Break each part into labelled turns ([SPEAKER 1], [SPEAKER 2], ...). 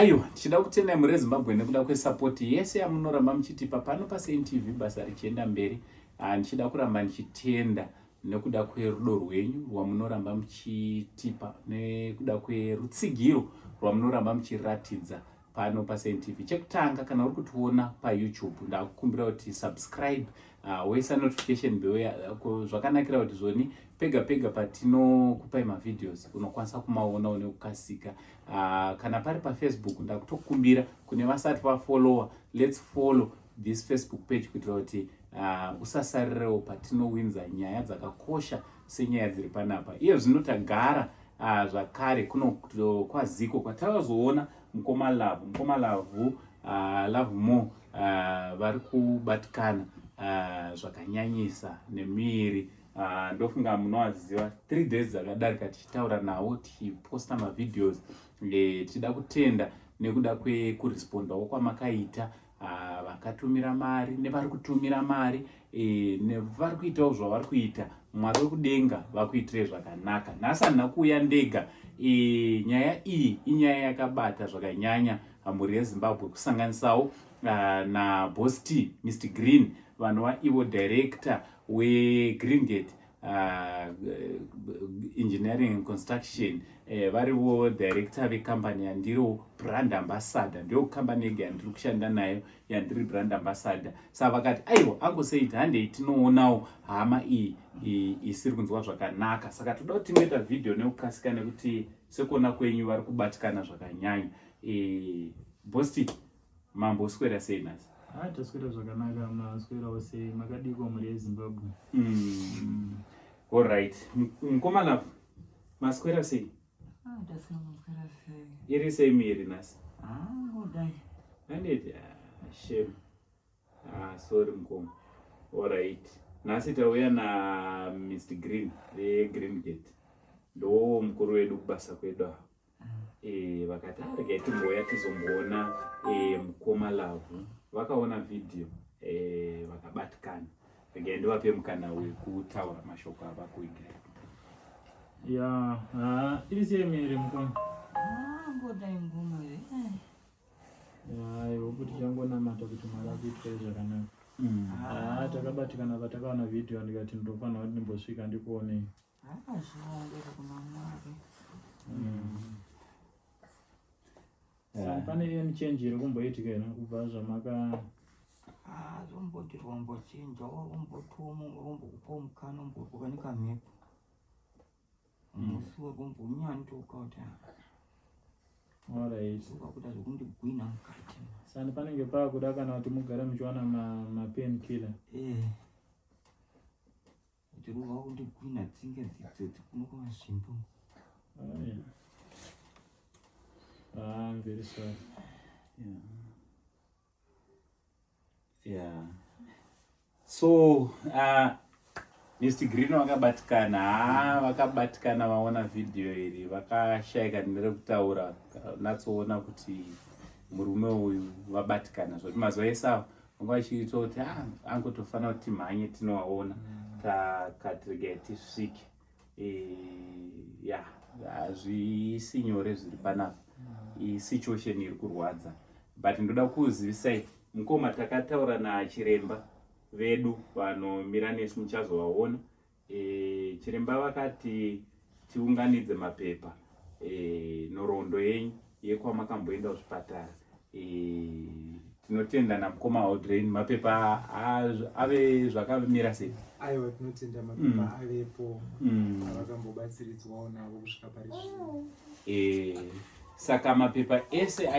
[SPEAKER 1] aiwa tichida kutenda muri Zimbabwe nekuda kwesapoti yese yamunoramba muchitipa pano paSaint.tv basa richienda mberi. Ndichida kuramba ndichitenda nekuda kwerudo rwenyu rwamunoramba muchitipa nekuda kwerutsigiro rwamunoramba muchiratidza pano paSaint.tv. Chekutanga kana uri kutiona paYouTube ndakukumbira kuti subscribe, wesa notification bell zvakanakira kuti zvoni pega pega patinokupai mavideos unokwanisa kumaona nekukasika. Kana pari paFacebook ndakutokumbira kune vasati vafollower, let's follow this Facebook page kuitira kuti usasarirewo patinowinza nyaya dzakakosha senyaya dziri panapa. Iyo zvino tagara zvakare kuno kwaziko kwatakazoona Mukoma Love Love More vari kubatikana zvakanyanyisa nemiri. Ndofunga munowaziva 3 days dzakadarika tichitaura nawo tichiposta mavideos. Tichida kutenda nekuda kwekurespondawo kwamakaita, vakatumira mari nevari kutumira mari, nevari kuitawo zvavari kuita. Mwari wekudenga vakuitire zvakanaka. Nhasi handina kuuya ndega. Nyaya iyi inyaya yakabata zvakanyanya mhuri yeZimbabwe, kusanganisawo naBoss T, Mr Green, vanova ivo director weGreengate Engineering and Construction, varivo director vekambani yandiro brand ambassador. Ndio kambani yega yandiri kushanda nayo yandiri brand ambassador. Saka vakati aiwa angoseita handei tinoonawo hama iyi isiri kunzwa zvakanaka. Saka toda kuti tingoita video nekukasika nekuti sekuona kwenyu vari kubatikana zvakanyanya. Boss T, mamboswera sei nhasi?
[SPEAKER 2] Taswera zvakanaka, maswerawo sei? Makadiko mhuri yeZimbabwe?
[SPEAKER 1] Alright. Mukoma Love, maswera sei?
[SPEAKER 3] Taswera maswera sei.
[SPEAKER 1] Iri sei miri nhasi?
[SPEAKER 3] Ngodai.
[SPEAKER 1] Handiti shame. Sorry Mukoma. Alright. Nhasi tauya naMr Green veGreengate. Ndo mukuru wedu kubasa kwedu apa. Vakati regai timboya tizomboona Mukoma Love. Vakaona video vakabatikana. Regai ndivape mukana wekutaura mashoko ava kuigira.
[SPEAKER 2] Iri sei miri Mukoma?
[SPEAKER 3] Ngodai ngoma iri.
[SPEAKER 2] Hope tichangonamata kuti Mwari akuitire zvakanaka. Takabatikana patakaona video ndikati ndinofanira kuti ndimbosvika ndikuonei.
[SPEAKER 3] Zvawandiri kuna Mwari.
[SPEAKER 2] Pane michenji iri kumboitika ino kubva zvamaka
[SPEAKER 3] Zomboti rwambochinja warumbotomo urumbokupa mukana umbokupa nekamhepo. Musi wekumbounyandoka kuti
[SPEAKER 2] alright.
[SPEAKER 3] ukakuda zvokundigwina mukati.
[SPEAKER 2] Sani panenge paakuda kana kuti mugara muchiwana mapen killer.
[SPEAKER 3] Kuti ruva kundigwina tsinga dzidzo kunokova zvimbo.
[SPEAKER 2] I'm very sorry.
[SPEAKER 1] Yeah. So Mr Green vakabatikana vaona video iri vakashayika nerekutaura natsoona kuti murume uyu vabatikana zvoti mazuva esa vanga vachiita kuti angotofanira kuti timhanye tinovaona takati regai tisvike. Hazvisi nyore zviri panapa. Situation iri kurwadza, but ndoda kuzivisai Mukoma, takataura nachiremba vedu vanomira nesu muchazovaona. Chiremba vakati tiunganidze mapepa nhoroondo yenyu yekwamakamboenda kuzvipatara. Tinotenda naMukoma Audrey, mapepa ave zvakamira sei?
[SPEAKER 4] Aiwa, tinotenda mapepa avepo avakambobatsiridzwawo navo kusvika pari zvino.
[SPEAKER 1] Saka mapepa ese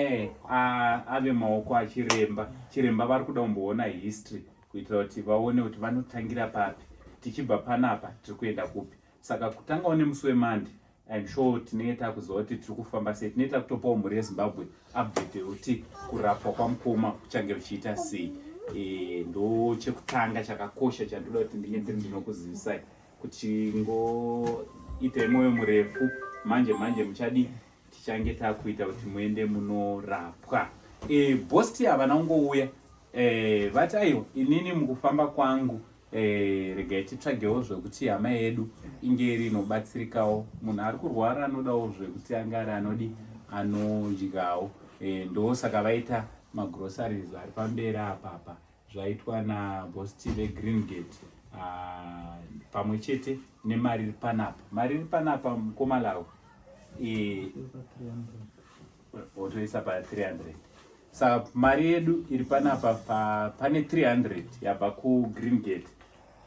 [SPEAKER 1] ave maoko achiremba. Chiremba vari kuda kumboona history kuitira kuti vaone kuti vanotangira papi, tichibva panapa tiri kuenda kupi. Saka kutangawo nemusi weMonday, I'm sure tinenge takuziva kuti tiri kufamba sei. Tinenge takutopawo mhuri yeZimbabwe update yokuti kurapwa kwaMukoma kuchange kuchiita sei. Ndo chekutanga chakakosha chandoda kuti ndinge ndinokuzivisai kuti ngoitai mwoyo murefu. Manje muchadi tichange takuita kuti muende munorapwa. Boss T havana kungouya. Vati aiwa inini mukufamba kwangu regai titsvagewo zvekuti hama yedu inge iri inobatsirikawo. Munhu ari kurwara anodawo zvekuti anga ari anodyawo. ndo saka vaita magroceries ari pamberi apapa zvaitwa nabosti veGreen Gate pamwe chete nemari iri panapa. Mari iri panapa mukoma lawo otoisa pa300. Saka mari yedu iri panapa pane 300 yabva kuGreen Gate.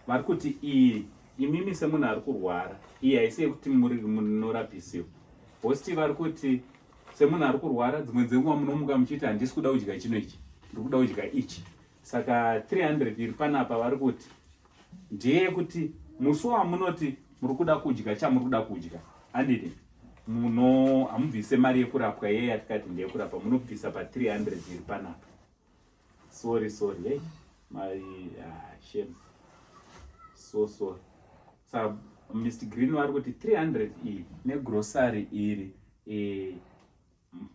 [SPEAKER 1] Vari kuti iyi imimi semunhu ari kurwara, iyi haisi yekuti munorapisiwa. Bosti vari kuti semunhu ari kurwara, dzimwe dzenguva munomuka muchiti handisi kuda kudya chino ichi, ndiri kuda kudya ichi. Saka 300 iri panapa vari kuti ndeyekuti musi wamunoti muri kuda kudya chamuri kuda kudya, handiti hamubvise mari yekurapwa yeye yatikati ndeyekurapwa, munobvisa pa300 iri panapa. Sorry hey mari shame, so sorry. Saka Mr Green vari kuti 300 iyi negrocery iri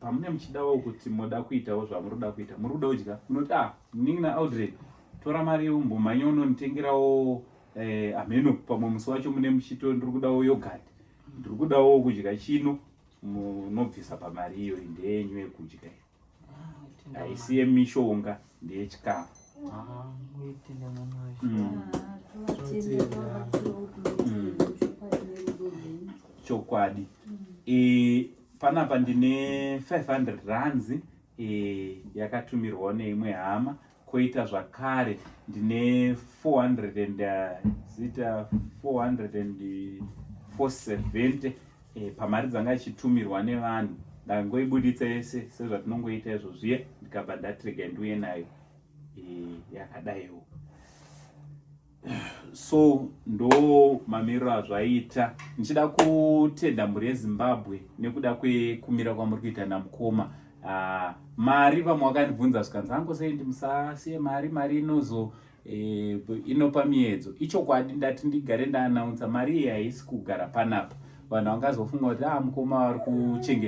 [SPEAKER 1] pamune muchidawo kuti moda kuitawo zvamuri kuda kuita, muri kuda kudya, munoti muningina Audrey tora mari yeumbomanyo unonditengerawo ameno, pamwe musi wacho mune muchito ndiri kudawo yogurt, ndiri kudawo kudya chino, munobvisa pamari iyo ndeyenyu yekudya, haisi yemishonga, ndeyechikafu. Chokwadi. Panapa ndine 500 rands yakatumirwawo neimwe hama, koita zvakare ndine 470 pamari dzanga achitumirwa nevanhu. Ndangoibuditsa yese sezvatinongoita izvozviya, ndikabva ndatirega ndiuye nayo yakadaiwo. So ndo mamiriro azvaita. Ndichida kutenda mhuri yeZimbabwe nekuda kwekumira kwamuri kuita namukoma. Mari vamwe vakandibvunza zvikanzi hangu sei ndimusasiye mari inopa miedzo. Ichokwadi, ndati ndigare ndaanaunza mari iyi haisi kugara panapa. Vanhu vangazofunga kuti mukoma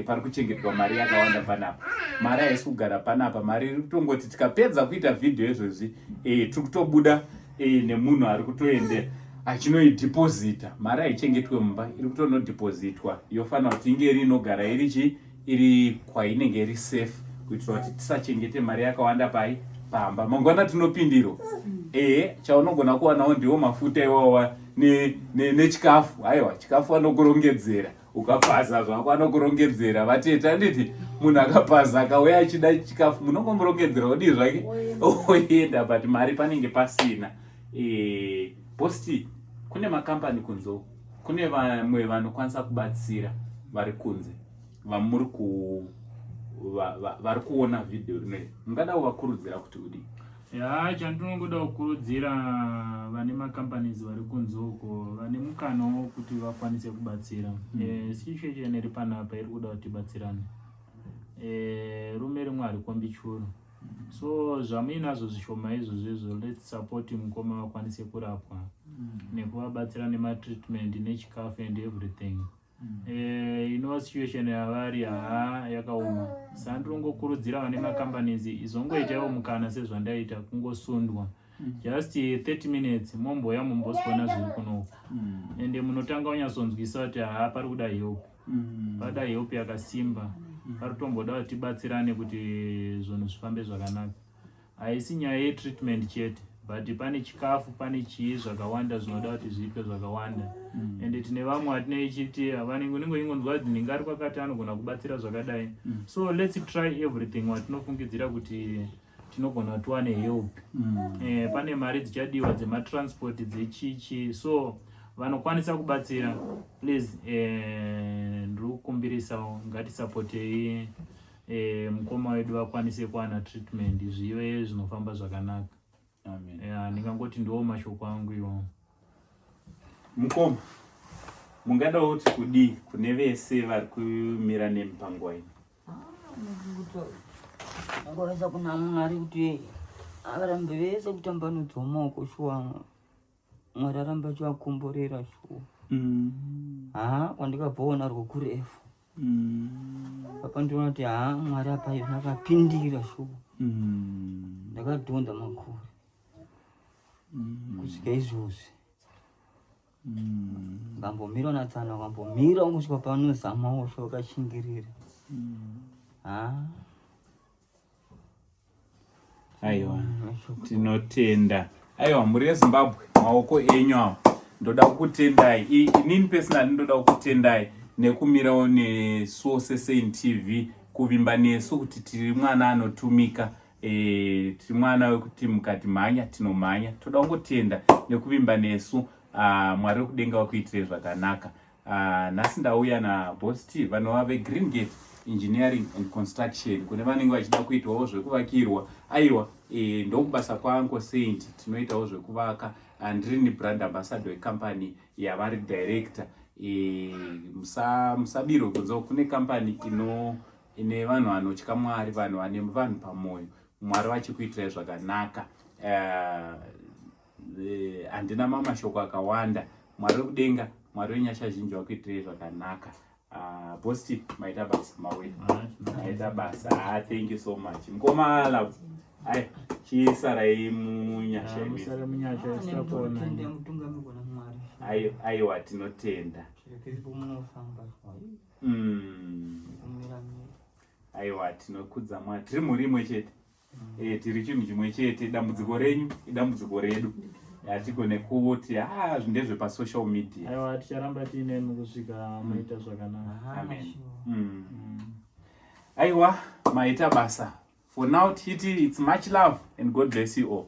[SPEAKER 1] pari kuchengetwa mari yakawanda panapa. Mari haisi kugara panapa. Mari iri kutongoti tikapedza kuita vhidhiyo izvozvi tiri kutobuda nemunhu ari kutoende achinoidhipozita. Mari haichengetwe mumba, iri kutonodhipozitwa. Yofanira kuti inge inogara iri kwainenge iri safe, kuitira kuti tisachengete mari yakawanda pamba. Mangwana tinopindirwa. Chaunogona kuwanawo ndiwo mafuta iwawa nechikafu. Haiwa, chikafu anokurongedzera. Ukapaza zvako anokurongedzera. Vatete handiti munhu akapaza akauya achida chikafu, munongomurongedzera odii zvake oenda, but mari panenge pasina. Bosti, kune makambani kunzo, kune vamwe vanokwanisa kubatsira vari kunze, vamuri vari kuona vhidhiyo rineri, mungada kuvakurudzira kuti udii?
[SPEAKER 2] Chandinongoda kukurudzira vane makambanizi vari kunze uko, vane mukana kuti vakwanise kubatsira. Situation iri panapa iri kuda kuti batsirane. Rume rimwe harikombi churu. So zvamuinazvo zvishoma izvozvo, let's support mukoma vakwanise kurapwa nekuvabatsira nematreatment nechikafu and everything. Situation yavari yakaoma. Saka ndirongokurudzira vane makambanizi izongoitawo mukana sezvandaita, kungosundwa just 30 minutes momboya mombosona zviri kunoku, ende munotanga kunyatsonzwisa kuti pari kuda help, pada help yakasimba, pari tomboda kuti tibatsirane kuti zvinhu zvifambe zvakanaka. Haisi nyaya yetreatment chete, but pane chikafu, pane chii zvakawanda zvinoda kuti zviitwe zvakawanda. Ende tine vamwe vatineichiti vanenge ingonzwa kuti ndingari kwakati anogona kubatsira zvakadai. So let's try everything watinofungidzira kuti tinogona tuwane help. Pane mari dzichadiwa dzematransport dzechichi, so vanokwanisa kubatsira, please ndiri kukumbirisawo ngatisapotei mukoma wedu akwanise kuwana treatment, zvive zvinofamba zvakanaka. Amen. Ndingangoti ndiwo mashoko angu iwo.
[SPEAKER 1] Mukoma, mungadawo kuti kudii kune vese vari kumira nemupango waino?
[SPEAKER 3] Ngoreza kuna Mwari kuti avarambe vese kutambanudzwa maoko shuwa. Mwari aramba achivakomborera shuwa. Kwandikabvaona rwo kurefu. Apa ndiona kuti Mwari apa akapindira shuwa. Ndakadhonza makore kusvika izvozvi. Ngambomira natsana, ngambomira kusvika panozamawo zvakashingirira.
[SPEAKER 1] aiwa tinotenda. Aiwa, muri eZimbabwe maoko enyu awo ndoda kukutendai. Inini personally ndoda kukutendai nekumirawo nesuwo seSaint TV kuvimba nesu kuti tiri mwana anotumika, tiri mwana wekuti mukati mhanya tinomhanya. Toda kungotenda nekuvimba nesu. Mwari wekudenga wakuitire zvakanaka. Nhasi ndauya naBoss T vanova veGreen Gate Engineering and Construction, kune vanenge vachida kuitwawo zvekuvakirwa. Aiwa, ndokubasa kwaUncle Saint, tinoitawo zvekuvaka. Ndiri ni brand ambassador wecompany yavari director. Musabirwe kunzo kune company ine vanhu vanotya Mwari, vanhu vane vanhu pamoyo, Mwari vachikuitirai zvakanaka. Handina mamashoko akawanda. Mwari wekudenga, Mwari wenyasha zhinji wakuitirai zvakanaka. Boss T, maita basa mawe. Maita basa. Thank you so much. Mkomala. Ai, chisarai munyasha yedu.
[SPEAKER 2] Musara munyasha stapona.
[SPEAKER 1] Aiwa tinotenda. Aiwa tinokudza Mwari. Tiri muri imwe chete. Tiri chinhu chimwe chete. Dambudziko renyu idambudziko redu. Hatigone kuti zvindezve pasocial media.
[SPEAKER 2] Aiwa ticharamba tiinemi kusvika maita zvakanaka.
[SPEAKER 1] Amen. Aiwa maita basa. For now titi, it's much love and God bless you all.